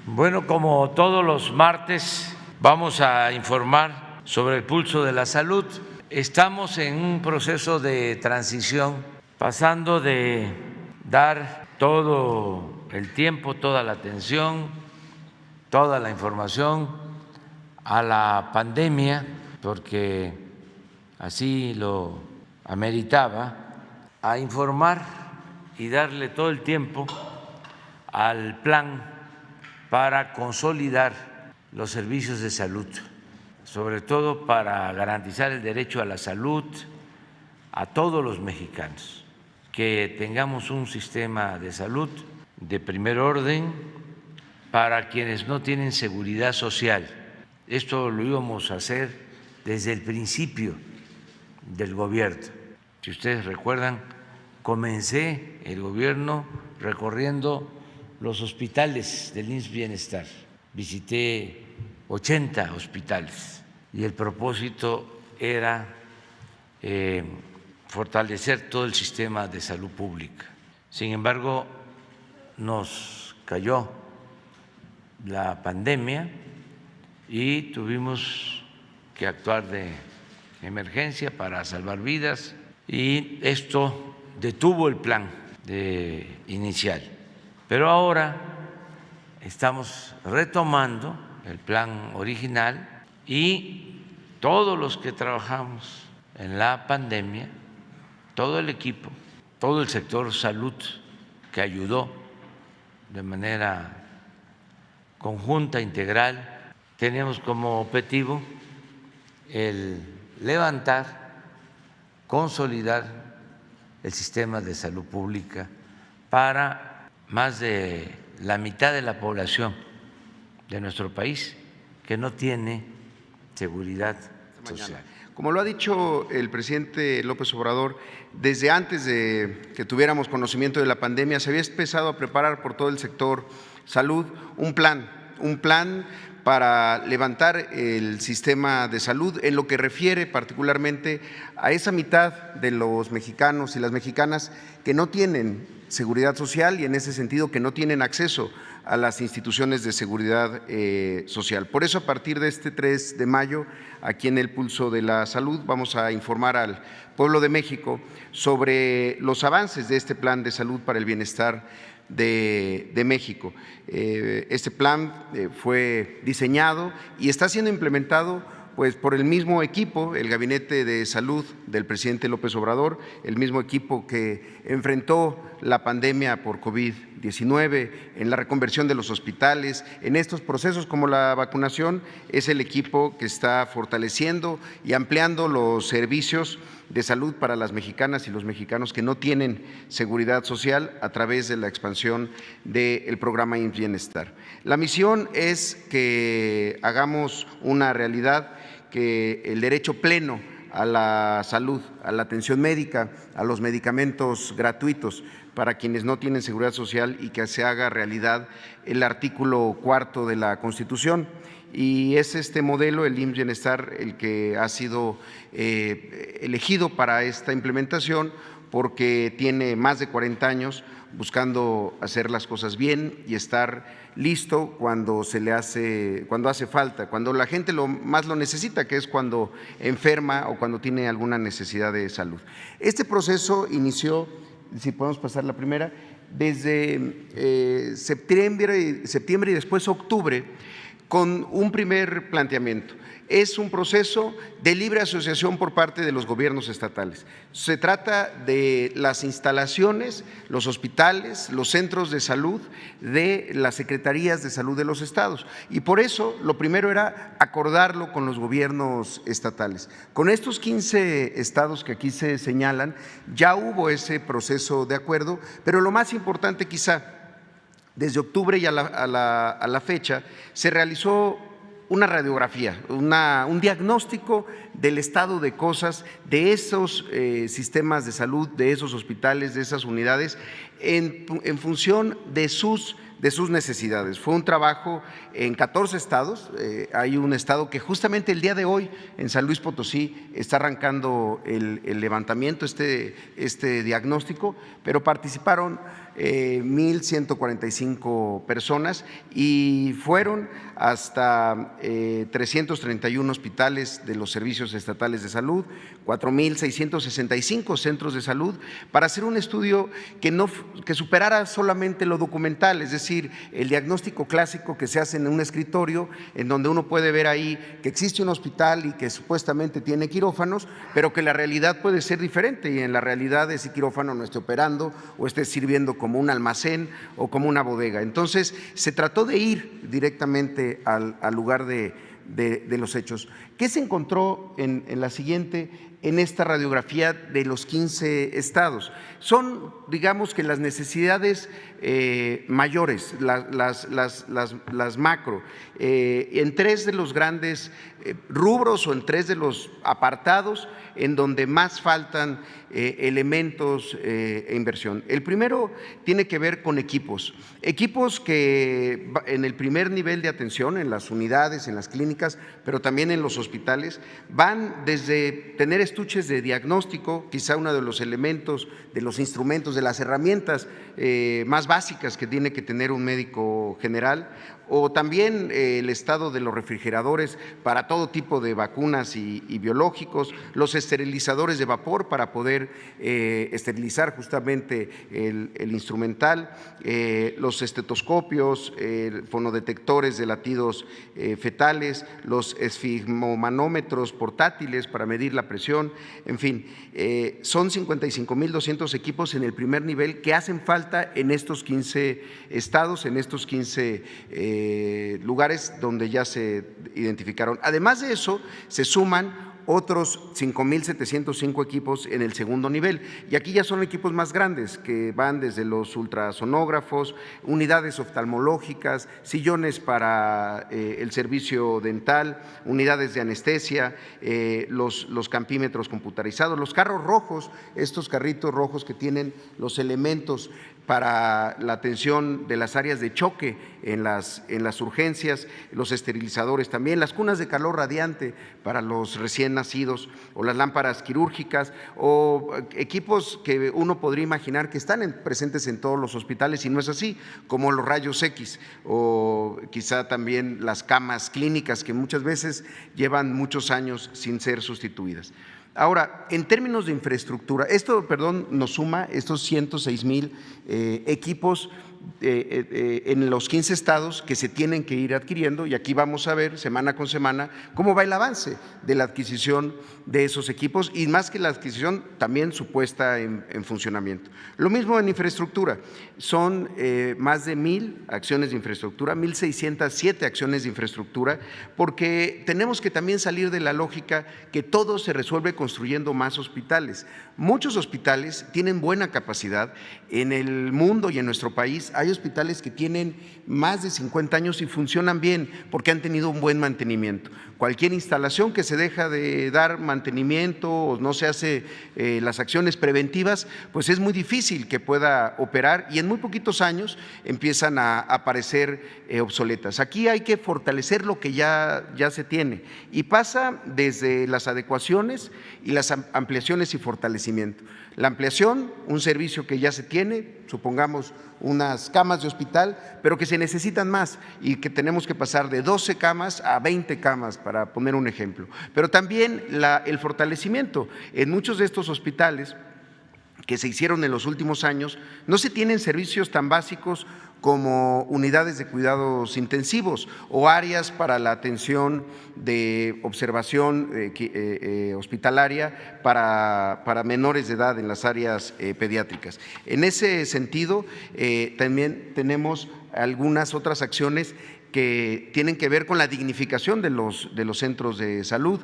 Bueno, como todos los martes, vamos a informar sobre el pulso de la salud. Estamos en un proceso de transición, pasando de dar todo el tiempo, toda la atención, toda la información a la pandemia, porque así lo ameritaba, a informar y darle todo el tiempo al plan para consolidar los servicios de salud, sobre todo para garantizar el derecho a la salud a todos los mexicanos, que tengamos un sistema de salud de primer orden para quienes no tienen seguridad social. Esto lo íbamos a hacer desde el principio del gobierno. Si ustedes recuerdan, comencé el gobierno recorriendo los hospitales del IMSS Bienestar. Visité 80 hospitales y el propósito era fortalecer todo el sistema de salud pública. Sin embargo, nos cayó la pandemia y tuvimos que actuar de emergencia para salvar vidas, y esto detuvo el plan inicial. Pero ahora estamos retomando el plan original y todos los que trabajamos en la pandemia, todo el equipo, todo el sector salud que ayudó de manera conjunta, integral, teníamos como objetivo el levantar, consolidar el sistema de salud pública para más de la mitad de la población de nuestro país que no tiene seguridad social. Como lo ha dicho el presidente López Obrador, desde antes de que tuviéramos conocimiento de la pandemia se había empezado a preparar por todo el sector salud un plan para levantar el sistema de salud en lo que refiere particularmente a esa mitad de los mexicanos y las mexicanas que no tienen seguridad social y en ese sentido que no tienen acceso a las instituciones de seguridad social. Por eso, a partir de este 3 de mayo, aquí en el Pulso de la Salud, vamos a informar al pueblo de México sobre los avances de este plan de salud para el bienestar de México. Este plan fue diseñado y está siendo implementado por el mismo equipo, el Gabinete de Salud del presidente López Obrador, el mismo equipo que enfrentó la pandemia por COVID-19, en la reconversión de los hospitales, en estos procesos como la vacunación, es el equipo que está fortaleciendo y ampliando los servicios de salud para las mexicanas y los mexicanos que no tienen seguridad social a través de la expansión del programa IMSS Bienestar. La misión es que hagamos una realidad que el derecho pleno a la salud, a la atención médica, a los medicamentos gratuitos para quienes no tienen seguridad social y que se haga realidad el artículo 4 de la Constitución. Y es este modelo, el IMSS Bienestar, el que ha sido elegido para esta implementación porque tiene más de 40 años buscando hacer las cosas bien y estar listo cuando hace falta, cuando la gente más lo necesita, que es cuando enferma o cuando tiene alguna necesidad de salud. Este proceso inició, si podemos pasar la primera, desde septiembre y después octubre, con un primer planteamiento. Es un proceso de libre asociación por parte de los gobiernos estatales. Se trata de las instalaciones, los hospitales, los centros de salud de las secretarías de salud de los estados. Y por eso lo primero era acordarlo con los gobiernos estatales. Con estos 15 estados que aquí se señalan, ya hubo ese proceso de acuerdo, pero lo más importante quizá, desde octubre y a la fecha, se realizó una radiografía, un diagnóstico del estado de cosas de esos sistemas de salud, de esos hospitales, de esas unidades, en función de sus sus necesidades. Fue un trabajo en 14 estados, hay un estado que justamente el día de hoy en San Luis Potosí está arrancando el levantamiento, este diagnóstico, pero participaron 1,145 personas y fueron hasta 331 hospitales de los servicios estatales de salud, 4,665 centros de salud, para hacer un estudio que superara solamente lo documental, es decir, el diagnóstico clásico que se hace en un escritorio, en donde uno puede ver ahí que existe un hospital y que supuestamente tiene quirófanos, pero que la realidad puede ser diferente y en la realidad ese quirófano no esté operando o esté sirviendo como un almacén o como una bodega. Entonces, se trató de ir directamente al lugar de los hechos. ¿Qué se encontró en la siguiente? En esta radiografía de los 15 estados. Son, digamos que las necesidades mayores, las macro, en 3 de los grandes rubros o en 3 de los apartados en donde más faltan elementos e inversión. El primero tiene que ver con equipos que en el primer nivel de atención, en las unidades, en las clínicas, pero también en los hospitales, van desde tener estuches de diagnóstico, quizá uno de los elementos, de los instrumentos, de las herramientas más básicas que tiene que tener un médico general, o también el estado de los refrigeradores para todo tipo de vacunas y biológicos, los esterilizadores de vapor para poder esterilizar justamente el instrumental, los estetoscopios, fonodetectores de latidos fetales, los esfigmomanómetros portátiles para medir la presión, en fin, son 55,200 equipos en el primer nivel que hacen falta en estos 15 estados, en estos 15 lugares donde ya se identificaron. Además de eso, se suman otros 5,705 equipos en el segundo nivel, y aquí ya son equipos más grandes que van desde los ultrasonógrafos, unidades oftalmológicas, sillones para el servicio dental, unidades de anestesia, los campímetros computarizados, los carros rojos, estos carritos rojos que tienen los elementos para la atención de las áreas de choque en las urgencias, los esterilizadores también, las cunas de calor radiante para los recién nacidos o las lámparas quirúrgicas o equipos que uno podría imaginar que están presentes en todos los hospitales y no es así, como los rayos X o quizá también las camas clínicas que muchas veces llevan muchos años sin ser sustituidas. Ahora, en términos de infraestructura, nos suma estos 106,000 equipos en los 15 estados que se tienen que ir adquiriendo, y aquí vamos a ver semana con semana cómo va el avance de la adquisición de esos equipos y más que la adquisición también su puesta en funcionamiento. Lo mismo en infraestructura, son más de 1,000 acciones de infraestructura, 1,607 acciones de infraestructura, porque tenemos que también salir de la lógica que todo se resuelve construyendo más hospitales. Muchos hospitales tienen buena capacidad en el mundo y en nuestro país. Hay hospitales que tienen más de 50 años y funcionan bien porque han tenido un buen mantenimiento. Cualquier instalación que se deja de dar mantenimiento o no se hace las acciones preventivas, pues es muy difícil que pueda operar y en muy poquitos años empiezan a aparecer obsoletas. Aquí hay que fortalecer lo que ya se tiene y pasa desde las adecuaciones y las ampliaciones y fortalecimiento. La ampliación, un servicio que ya se tiene, supongamos unas camas de hospital, pero que se necesitan más y que tenemos que pasar de 12 camas a 20 camas, para poner un ejemplo. Pero también el fortalecimiento. En muchos de estos hospitales que se hicieron en los últimos años, no se tienen servicios tan básicos como unidades de cuidados intensivos o áreas para la atención de observación hospitalaria para menores de edad en las áreas pediátricas. En ese sentido, también tenemos algunas otras acciones que tienen que ver con la dignificación de los centros de salud,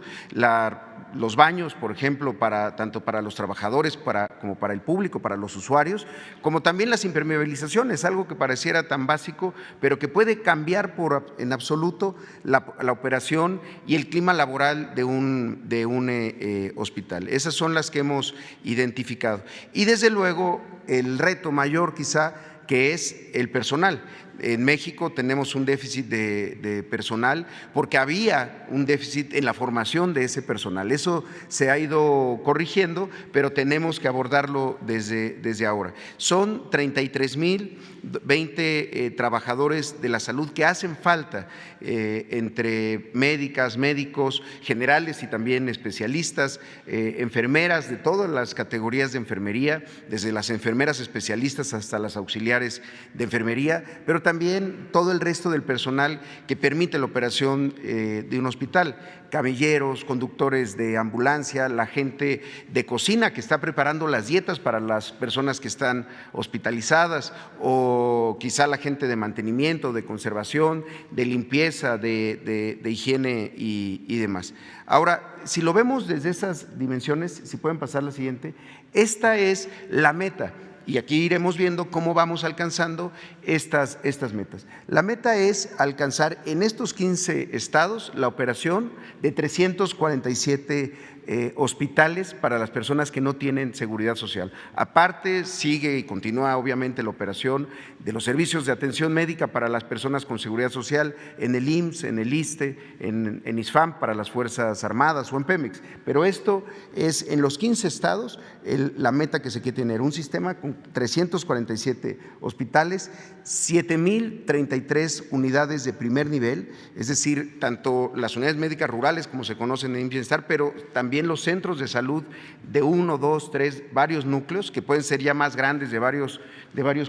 los baños, por ejemplo, tanto para los trabajadores como para el público, para los usuarios, como también las impermeabilizaciones, algo que pareciera tan básico, pero que puede cambiar en absoluto la operación y el clima laboral de un hospital. Esas son las que hemos identificado. Y desde luego el reto mayor quizá, que es el personal. En México tenemos un déficit de personal porque había un déficit en la formación de ese personal. Eso se ha ido corrigiendo, pero tenemos que abordarlo desde ahora. Son 33,020 trabajadores de la salud que hacen falta, entre médicas, médicos generales y también especialistas, enfermeras de todas las categorías de enfermería, desde las enfermeras especialistas hasta las auxiliares de enfermería, pero también todo el resto del personal que permite la operación de un hospital, camilleros, conductores de ambulancia, la gente de cocina que está preparando las dietas para las personas que están hospitalizadas, o quizá la gente de mantenimiento, de conservación, de limpieza, de higiene y demás. Ahora, si lo vemos desde esas dimensiones, si pueden pasar la siguiente, esta es la meta. Y aquí iremos viendo cómo vamos alcanzando estas metas. La meta es alcanzar en estos 15 estados la operación de 347 hospitales para las personas que no tienen seguridad social. Aparte, sigue y continúa obviamente la operación de los servicios de atención médica para las personas con seguridad social en el IMSS, en el ISSSTE, en ISFAM para las Fuerzas Armadas o en Pemex. Pero esto es en los 15 estados la meta que se quiere tener, un sistema con 347 hospitales, 7,033 unidades de primer nivel, es decir, tanto las unidades médicas rurales como se conocen en Bienestar, pero también los centros de salud de 1, 2, 3, varios núcleos que pueden ser ya más grandes de varios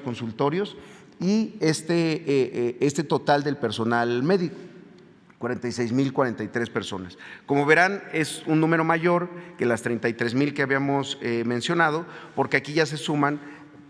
consultorios, y este total del personal médico, 46,043 personas. Como verán, es un número mayor que las 33,000 que habíamos mencionado, porque aquí ya se suman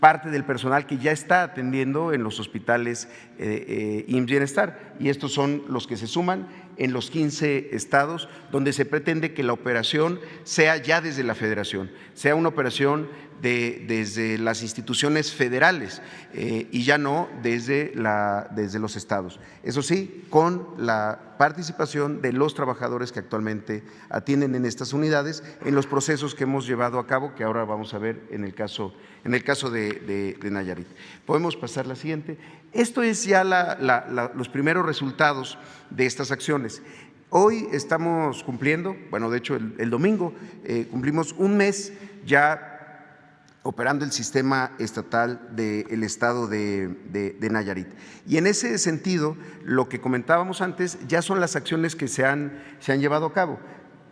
parte del personal que ya está atendiendo en los hospitales IMSS Bienestar, y estos son los que se suman en los 15 estados donde se pretende que la operación sea ya desde la federación, sea una operación desde las instituciones federales y ya no desde los estados. Eso sí, con la participación de los trabajadores que actualmente atienden en estas unidades en los procesos que hemos llevado a cabo, que ahora vamos a ver en el caso de Nayarit. Podemos pasar la siguiente. Esto es ya los primeros resultados de estas acciones. Hoy estamos cumpliendo, bueno, de hecho el domingo cumplimos un mes ya operando el sistema estatal del estado de Nayarit. Y en ese sentido, lo que comentábamos antes ya son las acciones que se han llevado a cabo.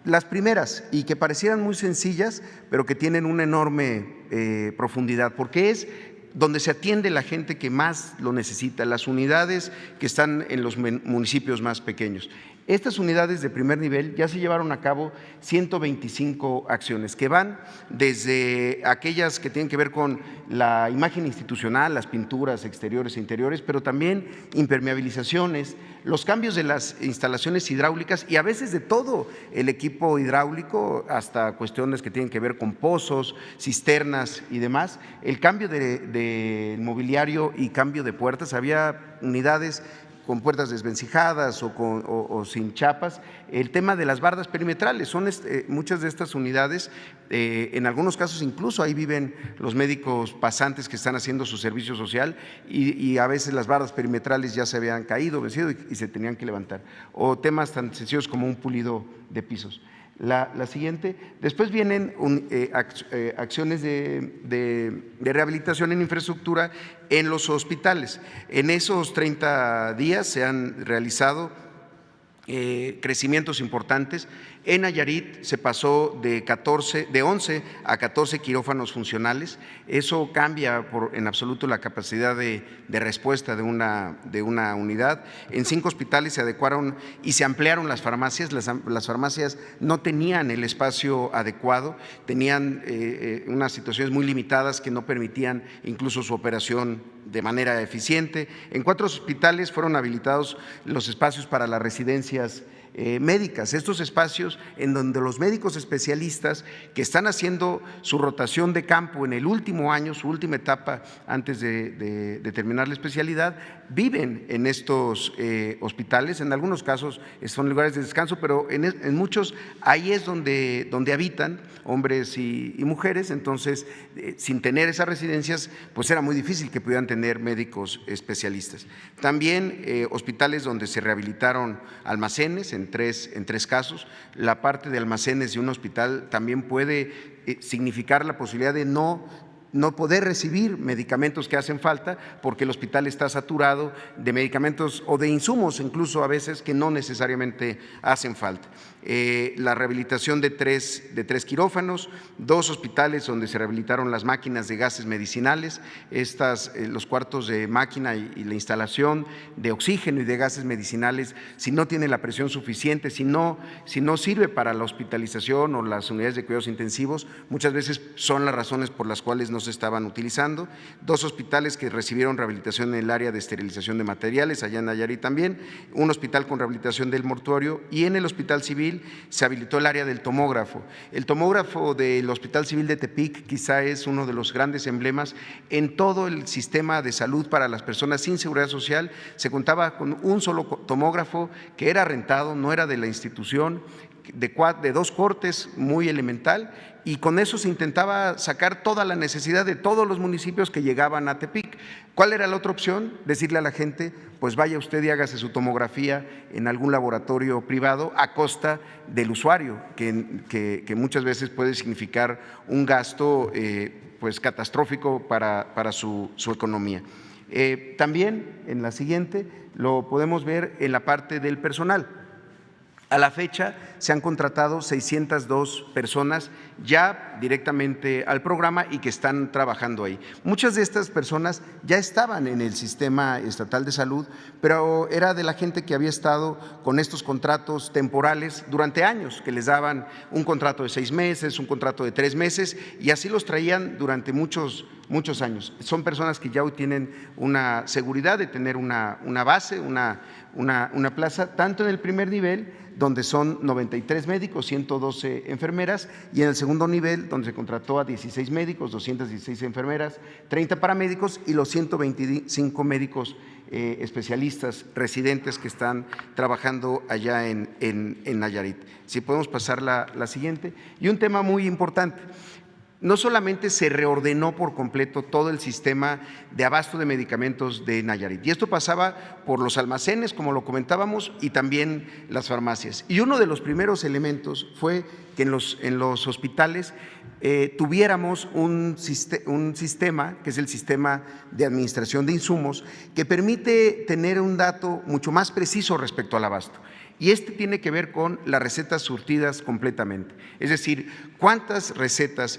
Las primeras, y que parecieran muy sencillas, pero que tienen una enorme profundidad, porque es donde se atiende la gente que más lo necesita, las unidades que están en los municipios más pequeños. Estas unidades de primer nivel ya se llevaron a cabo 125 acciones que van desde aquellas que tienen que ver con la imagen institucional, las pinturas exteriores e interiores, pero también impermeabilizaciones, los cambios de las instalaciones hidráulicas y a veces de todo el equipo hidráulico, hasta cuestiones que tienen que ver con pozos, cisternas y demás, el cambio de mobiliario y cambio de puertas. Había unidades con puertas desvencijadas o sin chapas. El tema de las bardas perimetrales, son muchas de estas unidades, en algunos casos incluso ahí viven los médicos pasantes que están haciendo su servicio social y a veces las bardas perimetrales ya se habían caído, vencido y se tenían que levantar. O temas tan sencillos como un pulido de pisos. La siguiente, después vienen acciones de rehabilitación en infraestructura en los hospitales. En esos 30 días se han realizado crecimientos importantes. En Nayarit se pasó de 11 a 14 quirófanos funcionales. Eso cambia en absoluto la capacidad de respuesta de una unidad. En 5 hospitales se adecuaron y se ampliaron las farmacias. Las farmacias no tenían el espacio adecuado, tenían unas situaciones muy limitadas que no permitían incluso su operación de manera eficiente. En 4 hospitales fueron habilitados los espacios para las residencias médicas, estos espacios en donde los médicos especialistas que están haciendo su rotación de campo en el último año, su última etapa antes de terminar la especialidad, viven en estos hospitales. En algunos casos son lugares de descanso, pero en muchos ahí es donde habitan hombres y mujeres. Entonces, sin tener esas residencias, pues era muy difícil que pudieran tener médicos especialistas. También hospitales donde se rehabilitaron almacenes en tres casos. La parte de almacenes de un hospital también puede significar la posibilidad de no poder recibir medicamentos que hacen falta porque el hospital está saturado de medicamentos o de insumos incluso a veces que no necesariamente hacen falta. La rehabilitación de tres quirófanos, 2 hospitales donde se rehabilitaron las máquinas de gases medicinales, los cuartos de máquina y la instalación de oxígeno y de gases medicinales, si no tiene la presión suficiente, si no sirve para la hospitalización o las unidades de cuidados intensivos, muchas veces son las razones por las cuales no se estaban utilizando. 2 hospitales que recibieron rehabilitación en el área de esterilización de materiales, allá en Nayarit también, un hospital con rehabilitación del mortuorio, y en el Hospital Civil se habilitó el área del tomógrafo. El tomógrafo del Hospital Civil de Tepic quizá es uno de los grandes emblemas en todo el sistema de salud para las personas sin seguridad social. Se contaba con un solo tomógrafo que era rentado, no era de la institución, de 2 cortes, muy elemental, y con eso se intentaba sacar toda la necesidad de todos los municipios que llegaban a Tepic. ¿Cuál era la otra opción? Decirle a la gente, pues vaya usted y hágase su tomografía en algún laboratorio privado a costa del usuario, que muchas veces puede significar un gasto pues catastrófico para su economía. También en la siguiente lo podemos ver en la parte del personal. A la fecha se han contratado 602 personas ya directamente al programa y que están trabajando ahí. Muchas de estas personas ya estaban en el sistema estatal de salud, pero era de la gente que había estado con estos contratos temporales durante años, que les daban un contrato de 6 meses, un contrato de 3 meses, y así los traían durante muchos años. Son personas que ya hoy tienen una seguridad de tener una base, una plaza, tanto en el primer nivel, donde son 93 médicos, 112 enfermeras, y en el segundo nivel, donde se contrató a 16 médicos, 216 enfermeras, 30 paramédicos y los 125 médicos especialistas residentes que están trabajando allá en Nayarit. Si podemos pasar la siguiente. Y un tema muy importante. No solamente se reordenó por completo todo el sistema de abasto de medicamentos de Nayarit, y esto pasaba por los almacenes, como lo comentábamos, y también las farmacias. Y uno de los primeros elementos fue que en los hospitales tuviéramos un sistema, que es el sistema de administración de insumos, que permite tener un dato mucho más preciso respecto al abasto. Y este tiene que ver con las recetas surtidas completamente, es decir, cuántas recetas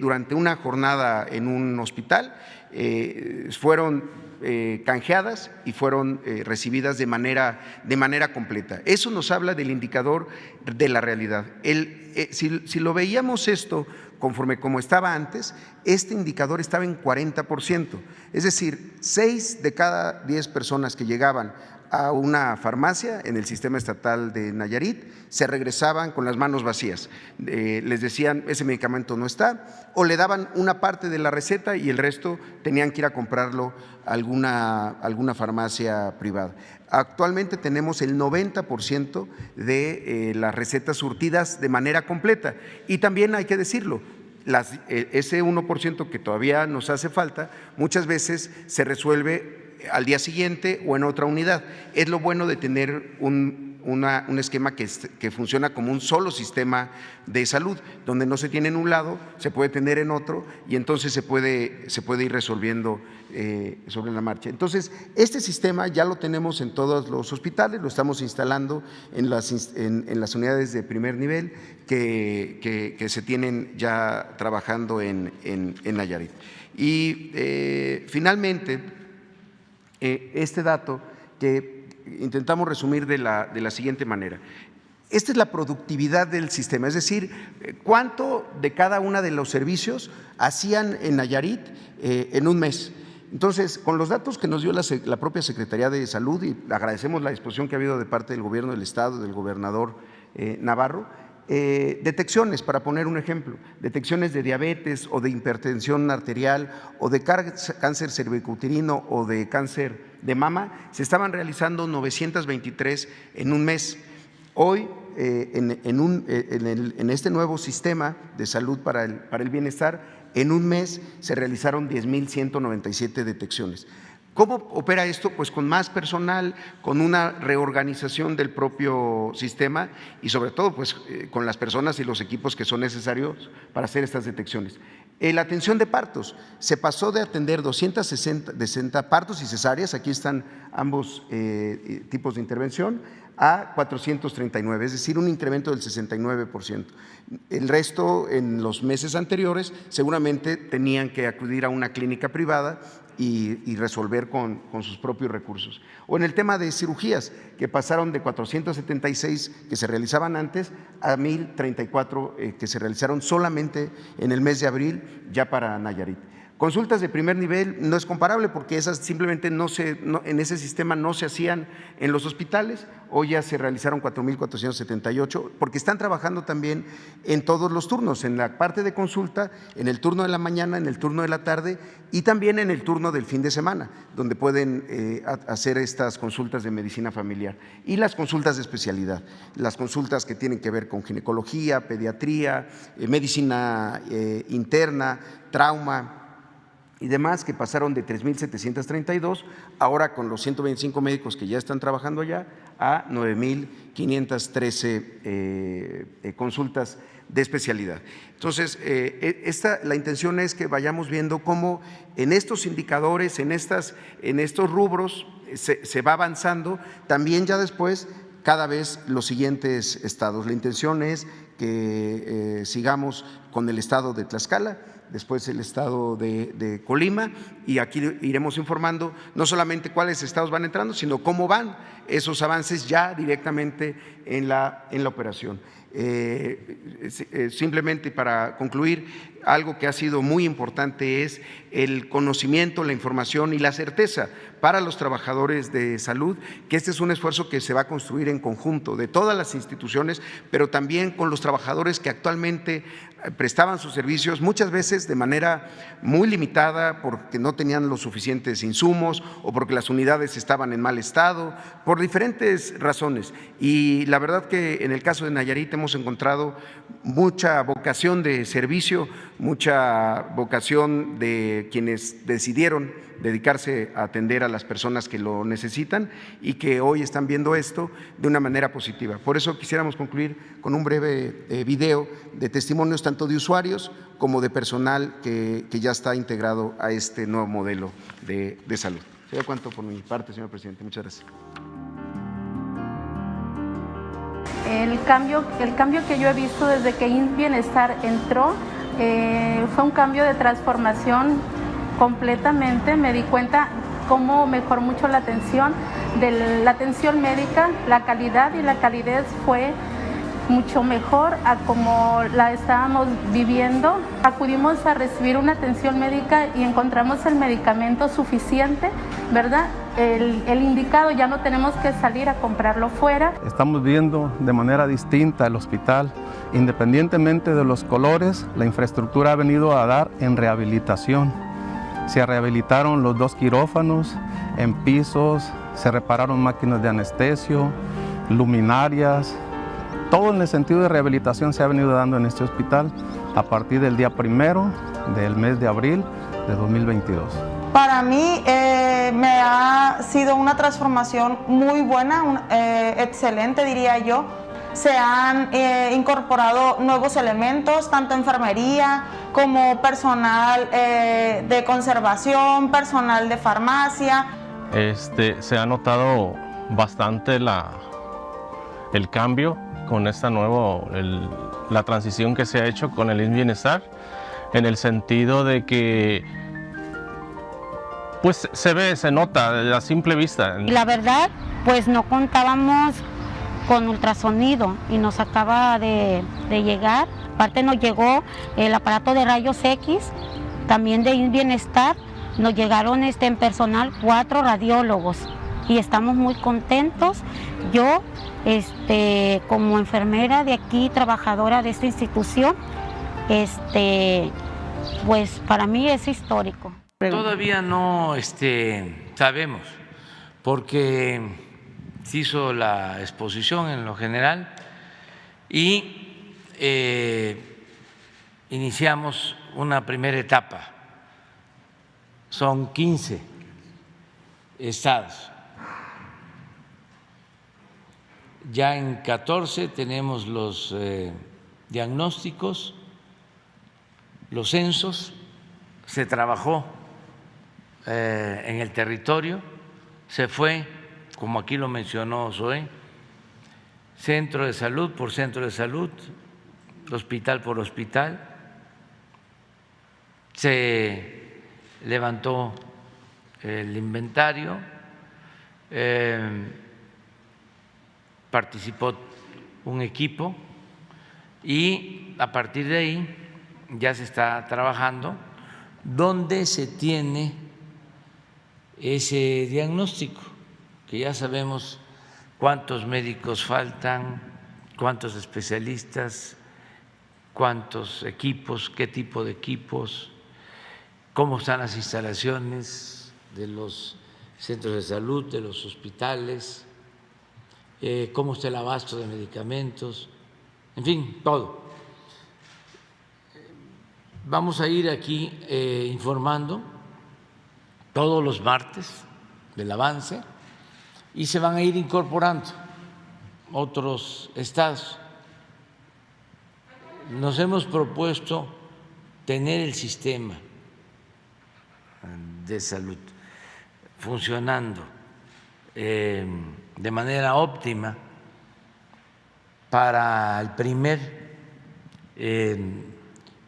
durante una jornada en un hospital fueron canjeadas y fueron recibidas de manera completa. Eso nos habla del indicador de la realidad. Si lo veíamos esto conforme como estaba antes, este indicador estaba en 40%, es decir, 6 de cada 10 personas que llegaban a una farmacia en el sistema estatal de Nayarit se regresaban con las manos vacías. Les decían, ese medicamento no está, o le daban una parte de la receta y el resto tenían que ir a comprarlo a alguna farmacia privada. Actualmente tenemos el 90% de las recetas surtidas de manera completa, y también hay que decirlo, ese 1% que todavía nos hace falta, muchas veces se resuelve al día siguiente o en otra unidad. Es lo bueno de tener un esquema que funciona como un solo sistema de salud, donde no se tiene en un lado, se puede tener en otro, y entonces se puede ir resolviendo sobre la marcha. Entonces, este sistema ya lo tenemos en todos los hospitales, lo estamos instalando en las unidades de primer nivel que se tienen ya trabajando en Nayarit. Y finalmente, este dato que intentamos resumir de la siguiente manera. Esta es la productividad del sistema, es decir, cuánto de cada uno de los servicios hacían en Nayarit en un mes. Entonces, con los datos que nos dio la propia Secretaría de Salud, y agradecemos la disposición que ha habido de parte del Gobierno del Estado, del gobernador Navarro, detecciones, para poner un ejemplo, detecciones de diabetes o de hipertensión arterial o de cáncer cervicouterino o de cáncer de mama, se estaban realizando 923 en un mes. Hoy, en este nuevo sistema de salud para el bienestar, en un mes se realizaron 10,197 detecciones. ¿Cómo opera esto? Pues con más personal, con una reorganización del propio sistema y sobre todo pues con las personas y los equipos que son necesarios para hacer estas detecciones. La atención de partos se pasó de atender 260 partos y cesáreas, aquí están ambos tipos de intervención, a 439, es decir, un incremento del 69%. El resto, en los meses anteriores, seguramente tenían que acudir a una clínica privada y resolver con sus propios recursos. O en el tema de cirugías, que pasaron de 476 que se realizaban antes a 1,034 que se realizaron solamente en el mes de abril ya para Nayarit. Consultas de primer nivel no es comparable porque esas simplemente en ese sistema no se hacían en los hospitales. Hoy ya se realizaron 4,478 porque están trabajando también en todos los turnos, en la parte de consulta, en el turno de la mañana, en el turno de la tarde y también en el turno del fin de semana, donde pueden hacer estas consultas de medicina familiar y las consultas de especialidad, las consultas que tienen que ver con ginecología, pediatría, medicina interna, trauma y demás, que pasaron de 3,732, ahora con los 125 médicos que ya están trabajando allá, a 9,513 consultas de especialidad. Entonces, la intención es que vayamos viendo cómo en estos indicadores, en estos rubros, se va avanzando, también ya después cada vez los siguientes estados. La intención es que sigamos con el estado de Tlaxcala, después el estado de Colima, y aquí iremos informando no solamente cuáles estados van entrando, sino cómo van esos avances ya directamente en la operación. Simplemente para concluir, algo que ha sido muy importante es el conocimiento, la información y la certeza para los trabajadores de salud, que este es un esfuerzo que se va a construir en conjunto de todas las instituciones, pero también con los trabajadores que actualmente prestaban sus servicios, muchas veces de manera muy limitada porque no tenían los suficientes insumos o porque las unidades estaban en mal estado, por diferentes razones. Y la verdad que en el caso de Nayarit hemos encontrado mucha vocación de servicio, mucha vocación de quienes decidieron dedicarse a atender a las personas que lo necesitan y que hoy están viendo esto de una manera positiva. Por eso quisiéramos concluir con un breve video de testimonios tanto de usuarios como de personal que ya está integrado a este nuevo modelo de salud. Sería cuanto por mi parte, señor presidente. Muchas gracias. El cambio que yo he visto desde que IMSS Bienestar entró fue un cambio de transformación completamente. Me di cuenta cómo mejoró mucho la atención médica, la calidad y la calidez fue mucho mejor a como la estábamos viviendo. Acudimos a recibir una atención médica y encontramos el medicamento suficiente, ¿verdad? El indicado, ya no tenemos que salir a comprarlo fuera. Estamos viendo de manera distinta el hospital, independientemente de los colores, la infraestructura ha venido a dar en rehabilitación. Se rehabilitaron los 2 quirófanos en pisos, se repararon máquinas de anestesio, luminarias. Todo en el sentido de rehabilitación se ha venido dando en este hospital a partir del día 1 del mes de abril de 2022. Para mí me ha sido una transformación muy buena, excelente diría yo. Se han incorporado nuevos elementos, tanto enfermería como personal de conservación, personal de farmacia. Se ha notado bastante el cambio con la transición que se ha hecho con el IMSS Bienestar, en el sentido de que pues se nota a simple vista. La verdad, pues no contábamos con ultrasonido y nos acaba de llegar. Aparte nos llegó el aparato de rayos X, también de IMSS Bienestar, Nos llegaron en personal 4 radiólogos y estamos muy contentos. Yo, como enfermera de aquí, trabajadora de esta institución, pues para mí es histórico. Todavía no sabemos, porque se hizo la exposición en lo general y iniciamos una primera etapa. Son 15 estados. Ya en 14 tenemos los diagnósticos, los censos, se trabajó en el territorio, se fue, como aquí lo mencionó Zoé, centro de salud por centro de salud, hospital por hospital, se levantó el inventario, participó un equipo y a partir de ahí ya se está trabajando donde se tiene ese diagnóstico, que ya sabemos cuántos médicos faltan, cuántos especialistas, cuántos equipos, qué tipo de equipos, cómo están las instalaciones de los centros de salud, de los hospitales, cómo está el abasto de medicamentos, en fin, todo. Vamos a ir aquí informando todos los martes del avance y se van a ir incorporando otros estados. Nos hemos propuesto tener el sistema de salud funcionando de manera óptima para el primer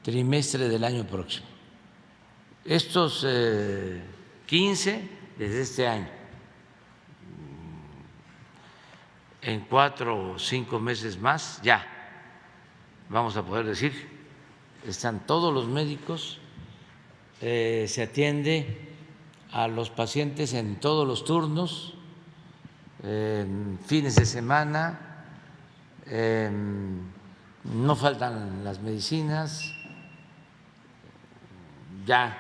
trimestre del año próximo. Estos 15 desde este año, en 4 o 5 meses más ya vamos a poder decir, están todos los médicos, se atiende a los pacientes en todos los turnos, fines de semana, no faltan las medicinas, ya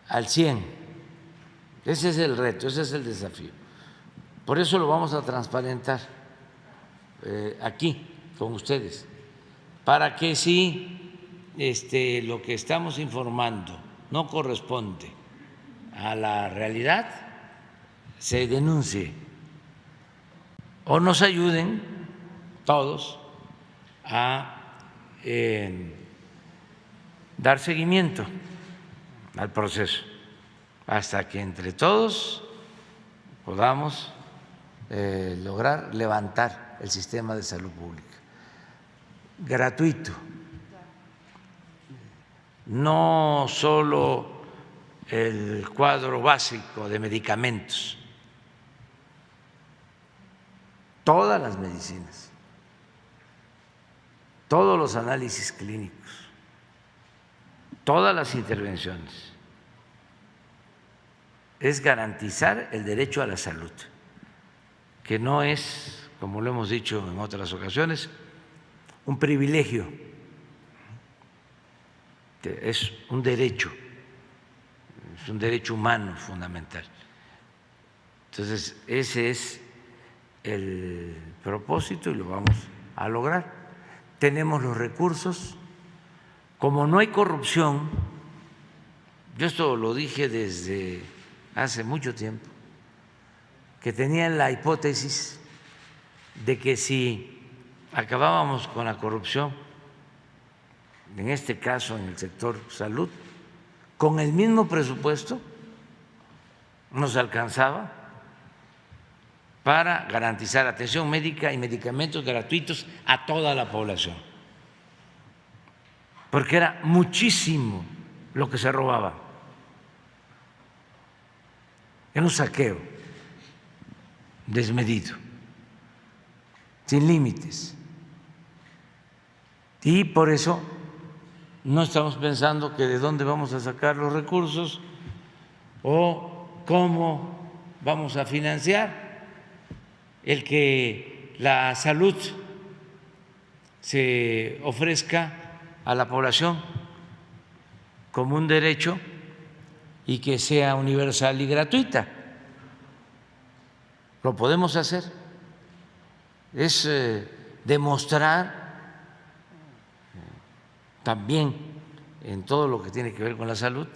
al 100. Ese es el reto, ese es el desafío. Por eso lo vamos a transparentar aquí con ustedes, para que si lo que estamos informando no corresponde a la realidad, se denuncie o nos ayuden todos a dar seguimiento al proceso hasta que entre todos podamos lograr levantar el sistema de salud pública gratuito, no solo el cuadro básico de medicamentos, todas las medicinas, todos los análisis clínicos, todas las intervenciones. Es garantizar el derecho a la salud, que no es, como lo hemos dicho en otras ocasiones, un privilegio, es un derecho humano fundamental. Entonces, ese es el propósito y lo vamos a lograr. Tenemos los recursos, como no hay corrupción, yo esto lo dije desde hace mucho tiempo, que tenían la hipótesis de que si acabábamos con la corrupción, en este caso en el sector salud, con el mismo presupuesto nos alcanzaba para garantizar atención médica y medicamentos gratuitos a toda la población, porque era muchísimo lo que se robaba, era un saqueo desmedido, sin límites. Y por eso no estamos pensando que de dónde vamos a sacar los recursos o cómo vamos a financiar el que la salud se ofrezca a la población como un derecho y que sea universal y gratuita. Lo podemos hacer. Es demostrar también en todo lo que tiene que ver con la salud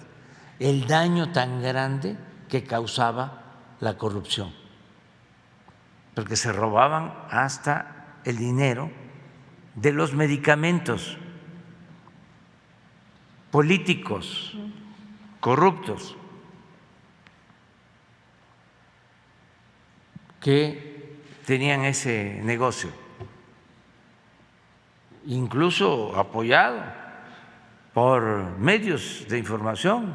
el daño tan grande que causaba la corrupción, porque se robaban hasta el dinero de los medicamentos, políticos corruptos que tenían ese negocio, incluso apoyado por medios de información,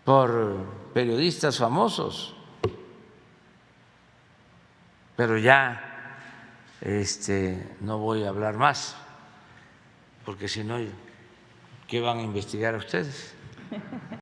por periodistas famosos. Pero ya no voy a hablar más, porque si no, ¿qué van a investigar ustedes?